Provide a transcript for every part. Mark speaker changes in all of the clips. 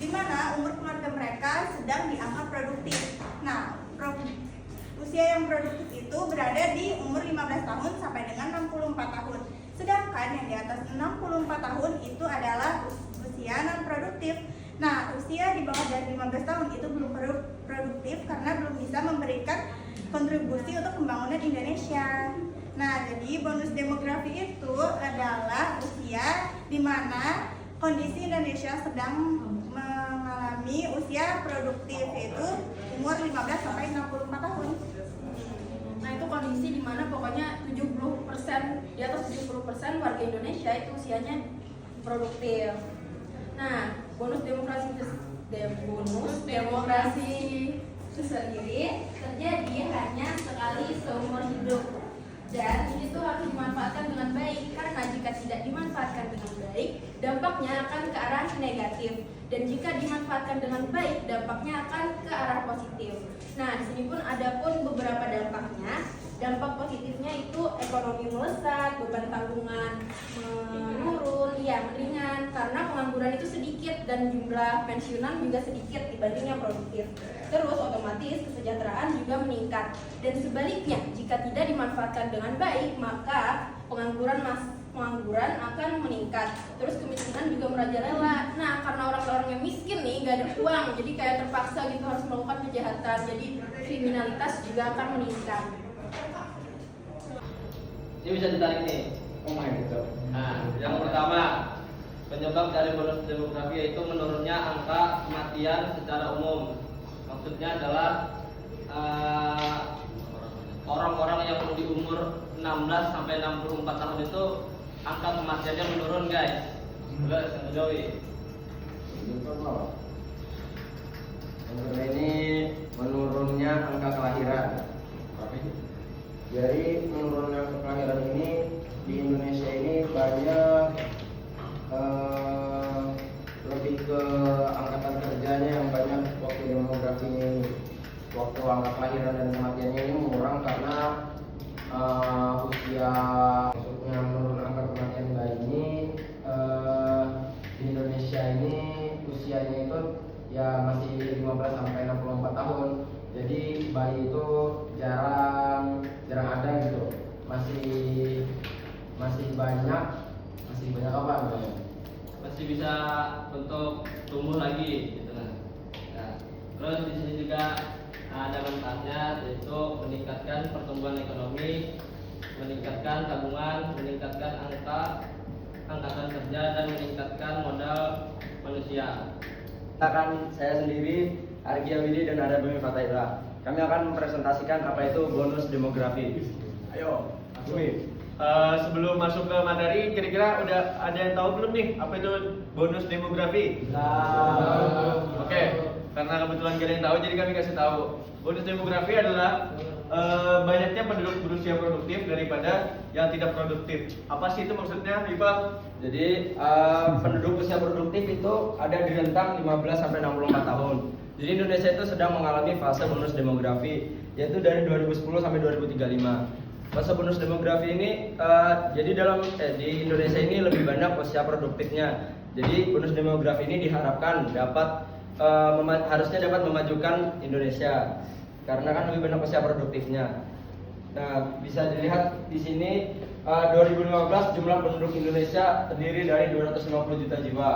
Speaker 1: di mana umur keluarga mereka sedang di angka produktif. Nah, usia yang produktif itu berada di umur 15 tahun sampai dengan 64 tahun. Sedangkan yang di atas 64 tahun itu adalah usia non produktif. Nah, usia di bawah dari 15 tahun itu belum produktif karena belum bisa memberikan kontribusi untuk pembangunan Indonesia. Nah, jadi bonus demografi itu adalah usia di mana kondisi Indonesia sedang mengalami usia produktif, yaitu umur 15 sampai 64 tahun.
Speaker 2: Nah, itu kondisi di mana pokoknya 70%, di atas 70% warga Indonesia itu usianya produktif. Nah, bonus demokrasi itu sendiri terjadi hanya sekali seumur hidup. Dan ini tuh harus dimanfaatkan dengan baik, karena jika tidak dimanfaatkan dengan baik, dampaknya akan ke arah negatif. Dan jika dimanfaatkan dengan baik, dampaknya akan ke arah positif. Nah, di sini pun ada pun beberapa dampaknya. Dampak positifnya itu ekonomi melesat, beban tanggungan menurun, mendingan, karena pengangguran itu sedikit dan jumlah pensiunan juga sedikit dibanding yang produktif. Terus otomatis kesejahteraan juga meningkat. Dan sebaliknya, jika tidak dimanfaatkan dengan baik, maka pengangguran akan meningkat. Terus kemiskinan juga merajalela. Nah, karena orang-orang yang miskin nih gak ada uang, jadi kayak terpaksa gitu harus melakukan kejahatan. Jadi kriminalitas juga akan meningkat.
Speaker 3: Ini bisa ditarik nih.
Speaker 4: Oh my god.
Speaker 3: Nah, yang pertama, penyebab dari bonus demografi yaitu menurunnya angka kematian secara umum. Maksudnya adalah orang-orang yang di umur 16 sampai 64 tahun itu angka kematiannya menurun, guys. Boleh Joey.
Speaker 4: Ini menurunnya angka kelahiran. Jadi menurunnya angka kelahiran ini di Indonesia ini banyak lebih ke angkatan kerjanya yang banyak waktu demografinya ini. Waktu angka kelahiran dan kematiannya ini mengurang karena usia, maksudnya menurun angka kematian bayi ini di Indonesia ini usianya itu ya masih 15 sampai 64 tahun. Jadi bayi itu jarang ada gitu. Masih banyak apa namanya?
Speaker 3: Masih bisa untuk tumbuh lagi gitu kan. Nah, terus di sini juga ada manfaatnya, yaitu meningkatkan pertumbuhan ekonomi, meningkatkan tabungan, meningkatkan angkatan kerja, dan meningkatkan modal manusia.
Speaker 4: Saya sendiri Argia Widi dan ada Bumi Fatahillah. Kami akan mempresentasikan apa itu bonus demografi.
Speaker 5: Ayo, Bumi. Sebelum masuk ke materi, kira-kira udah ada yang tahu belum nih apa itu bonus demografi? Oke, karena kebetulan kalian tahu, jadi kami kasih tahu. Bonus demografi adalah banyaknya penduduk berusia produktif daripada yang tidak produktif. Apa sih itu maksudnya, Iqbal?
Speaker 4: Jadi penduduk usia produktif itu ada di rentang 15 sampai 64 tahun. Jadi Indonesia itu sedang mengalami fase bonus demografi, yaitu dari 2010 sampai 2035. Fase bonus demografi ini jadi di Indonesia ini lebih banyak usia produktifnya. Jadi bonus demografi ini diharapkan harusnya dapat memajukan Indonesia karena kan lebih banyak usia produktifnya. Nah, bisa dilihat di sini 2015 jumlah penduduk Indonesia terdiri dari 250 juta jiwa.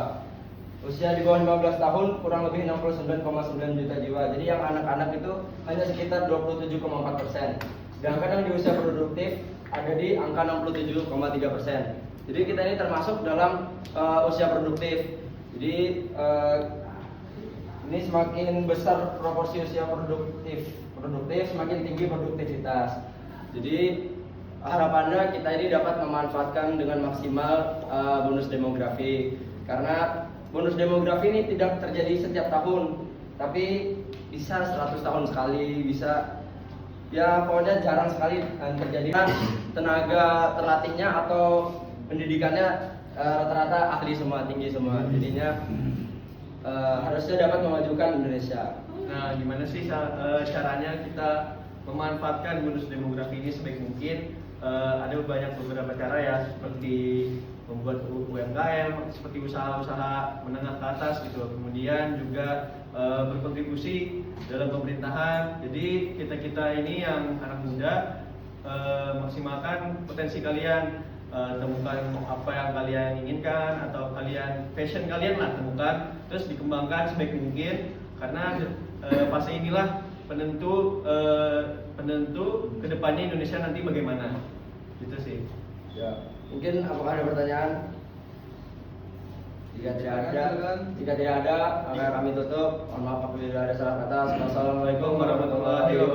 Speaker 4: Usia di bawah 15 tahun kurang lebih 69,9 juta jiwa. Jadi yang anak-anak itu hanya sekitar 27,4%. Sedangkan yang di usia produktif ada di angka 67,3%. Jadi kita ini termasuk dalam usia produktif. Jadi ini semakin besar proporsi usia produktif semakin tinggi produktivitas. Jadi harapannya kita ini dapat memanfaatkan dengan maksimal bonus demografi, karena bonus demografi ini tidak terjadi setiap tahun, tapi bisa 100 tahun sekali, bisa ya pokoknya jarang sekali terjadi. Tenaga terlatihnya atau pendidikannya rata-rata ahli semua, tinggi semua, jadinya harusnya dapat memajukan Indonesia.
Speaker 5: Nah, gimana sih caranya kita memanfaatkan bonus demografi ini sebaik mungkin? Ada beberapa cara ya, seperti membuat UMKM seperti usaha-usaha menengah ke atas gitu. Kemudian juga berkontribusi dalam pemerintahan. Jadi kita ini yang anak muda maksimalkan potensi kalian, temukan apa yang kalian inginkan atau kalian passion kalian lah temukan, terus dikembangkan sebaik mungkin karena fase inilah penentu kedepannya Indonesia nanti bagaimana. Gitu sih.
Speaker 4: Ya, mungkin apakah ada pertanyaan? Jika tidak ada, maka kami tutup. Mohon maaf apabila ada salah kata. Wassalamualaikum warahmatullahi wabarakatuh.